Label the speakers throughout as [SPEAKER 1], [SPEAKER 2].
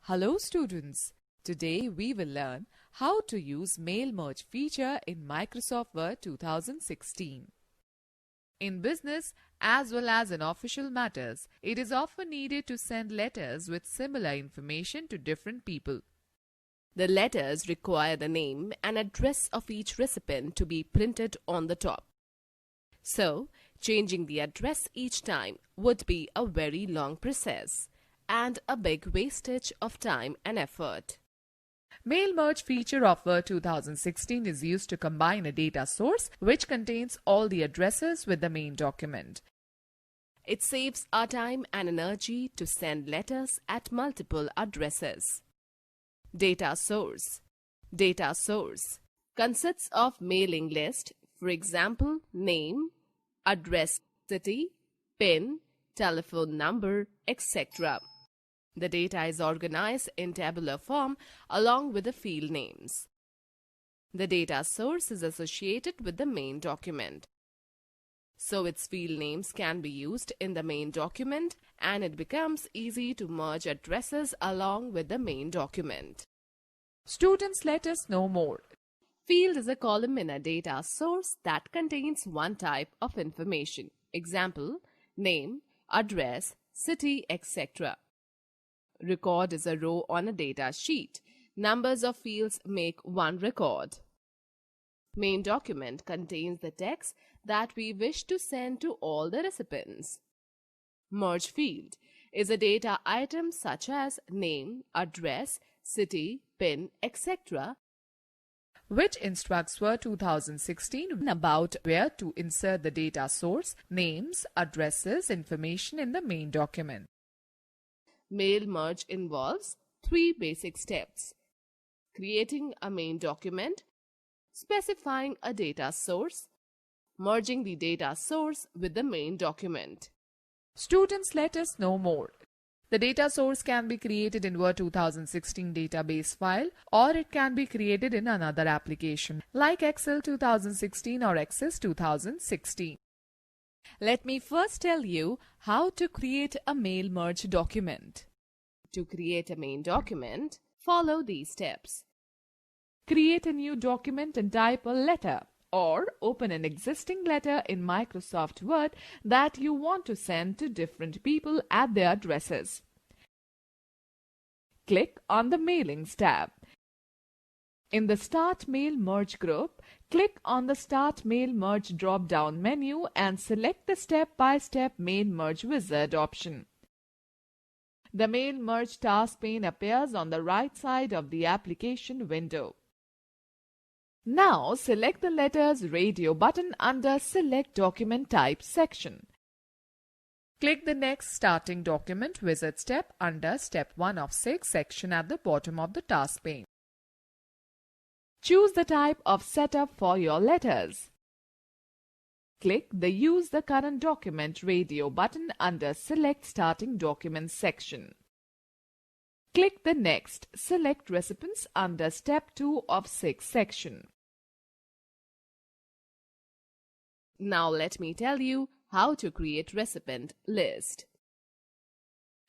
[SPEAKER 1] Hello students, today we will learn how to use Mail Merge feature in Microsoft Word 2016. In business as well as in official matters, it is often needed to send letters with similar information to different people.
[SPEAKER 2] The letters require the name and address of each recipient to be printed on the top. So, changing the address each time would be a very long process and a big wastage of time and effort.
[SPEAKER 1] Mail Merge feature of Word 2016 is used to combine a data source which contains all the addresses with the main document.
[SPEAKER 2] It saves our time and energy to send letters at multiple addresses. Data source. Data source consists of mailing list, for example, name, address, city, PIN, telephone number, etc. The data is organized in tabular form along with the field names. The data source is associated with the main document, so its field names can be used in the main document and it becomes easy to merge addresses along with the main document.
[SPEAKER 1] Students, let us know more.
[SPEAKER 2] Field is a column in a data source that contains one type of information. Example, name, address, city, etc. Record is a row on a data sheet. Numbers of fields make one record. Main document contains the text that we wish to send to all the recipients. Merge field is a data item such as name, address, city, PIN, etc.
[SPEAKER 1] which instructs Word 2016 about where to insert the data source, names, addresses, information in the main document.
[SPEAKER 2] Mail merge involves three basic steps: creating a main document, specifying a data source, merging the data source with the main document.
[SPEAKER 1] Students, let us know more. The data source can be created in Word 2016 database file, or it can be created in another application like Excel 2016 or Access 2016. Let me first tell you how to create a mail merge document.
[SPEAKER 2] To create a main document, follow these steps.
[SPEAKER 1] Create a new document and type a letter, or open an existing letter in Microsoft Word that you want to send to different people at their addresses. Click on the Mailings tab. In the Start Mail Merge group, click on the Start Mail Merge drop-down menu and select the Step-by-Step Mail Merge Wizard option. The Mail Merge task pane appears on the right side of the application window. Now select the Letters Radio button under Select Document Type section. Click the Next Starting Document Wizard step under Step 1 of 6 section at the bottom of the task pane. Choose the type of setup for your letters. Click the Use the Current Document Radio button under Select Starting Documents section. Click the Next Select Recipients under Step 2 of 6 section.
[SPEAKER 2] Now let me tell you how to create recipient list.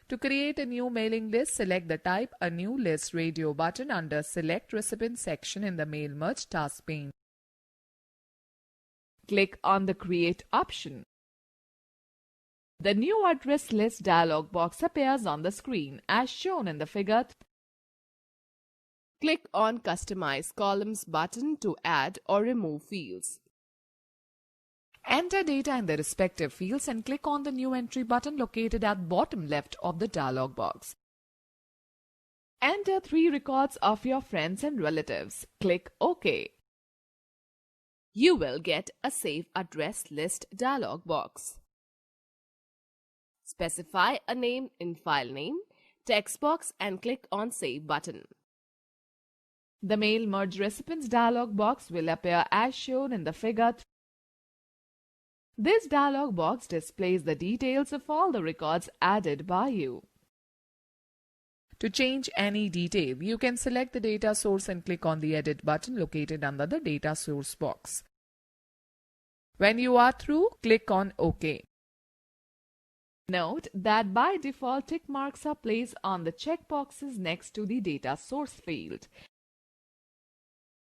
[SPEAKER 1] To create a new mailing list, select the Type a New List radio button under Select Recipient section in the Mail Merge task pane. Click on the Create option. The New Address List dialog box appears on the screen as shown in the figure.
[SPEAKER 2] Click on Customize Columns button to add or remove fields.
[SPEAKER 1] Enter data in the respective fields and click on the New Entry button located at bottom left of the dialog box. Enter 3 records of your friends and relatives. Click OK.
[SPEAKER 2] You will get a Save Address List dialog box. Specify a name in File Name text box and click on Save button.
[SPEAKER 1] The Mail Merge Recipients dialog box will appear as shown in the figure. This dialog box displays the details of all the records added by you. To change any detail, you can select the data source and click on the Edit button located under the data source box. When you are through, click on OK. Note that by default tick marks are placed on the checkboxes next to the data source field.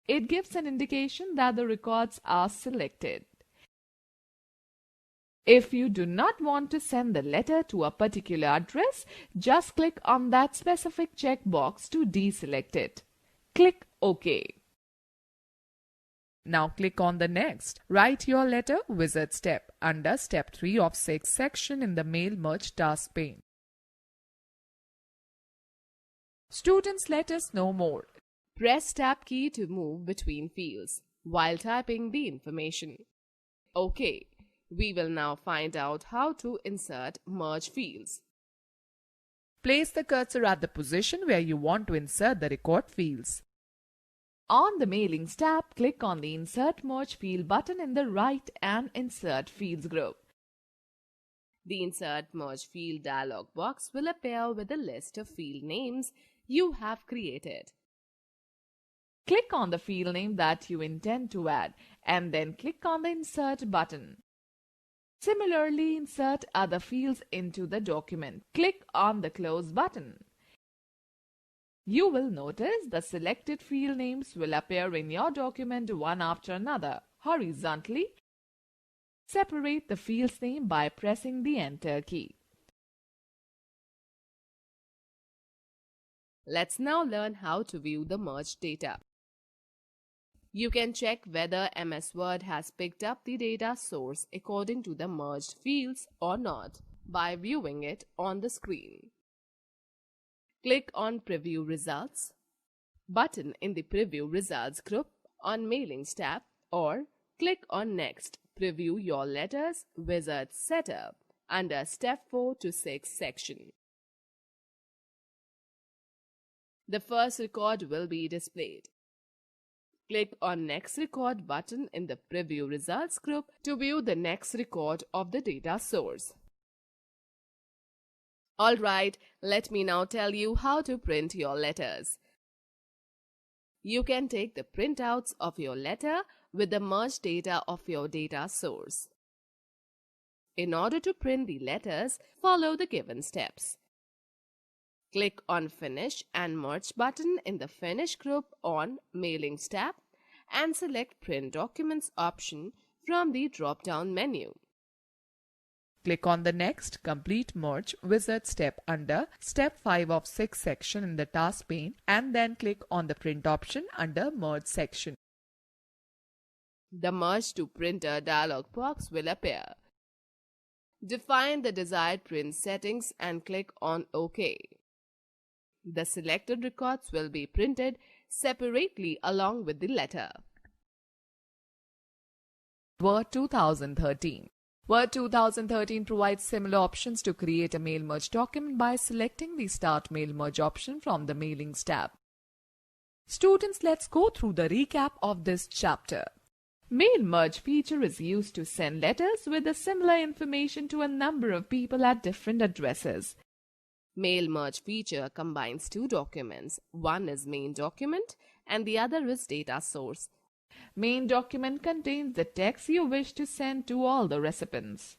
[SPEAKER 1] It gives an indication that the records are selected. If you do not want to send the letter to a particular address, just click on that specific checkbox to deselect it. Click OK. Now click on the Next. Write your letter wizard step under Step 3 of 6 section in the Mail Merge task pane. Students, let us know more.
[SPEAKER 2] Press Tab key to move between fields while typing the information. OK. We will now find out how to insert merge fields.
[SPEAKER 1] Place the cursor at the position where you want to insert the record fields. On the Mailings tab, click on the Insert Merge Field button in the right and Insert Fields group.
[SPEAKER 2] The Insert Merge Field dialog box will appear with a list of field names you have created.
[SPEAKER 1] Click on the field name that you intend to add and then click on the Insert button. Similarly, insert other fields into the document. Click on the Close button. You will notice the selected field names will appear in your document one after another, horizontally. Separate the field's name by pressing the Enter key.
[SPEAKER 2] Let's now learn how to view the merged data. You can check whether MS Word has picked up the data source according to the merged fields or not by viewing it on the screen. Click on Preview Results button in the Preview Results group on Mailings tab or click on Next Preview Your Letters Wizard Setup under Step 4 to 6 section. The first record will be displayed. Click on Next Record button in the Preview Results group to view the next record of the data source. Alright, let me now tell you how to print your letters. You can take the printouts of your letter with the merged data of your data source. In order to print the letters, follow the given steps. Click on Finish and Merge button in the Finish group on Mailings tab and select Print Documents option from the drop-down menu.
[SPEAKER 1] Click on the Next Complete Merge Wizard step under Step 5 of 6 section in the task pane and then click on the Print option under Merge section.
[SPEAKER 2] The Merge to Printer dialog box will appear. Define the desired print settings and click on OK. The selected records will be printed separately along with the letter.
[SPEAKER 1] Word 2013. Word 2013 provides similar options to create a mail merge document by selecting the Start Mail Merge option from the Mailings tab. Students, let's go through the recap of this chapter. Mail merge feature is used to send letters with a similar information to a number of people at different addresses.
[SPEAKER 2] Mail merge feature combines two documents. One is main document and the other is data source.
[SPEAKER 1] Main document contains the text you wish to send to all the recipients.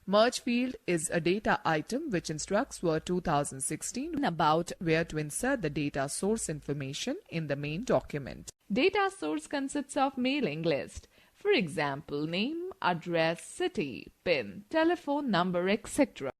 [SPEAKER 1] Merge field is a data item which instructs Word 2016 about where to insert the data source information in the main document. Data source consists of mailing list. For example, name, address, city, PIN, telephone number, etc.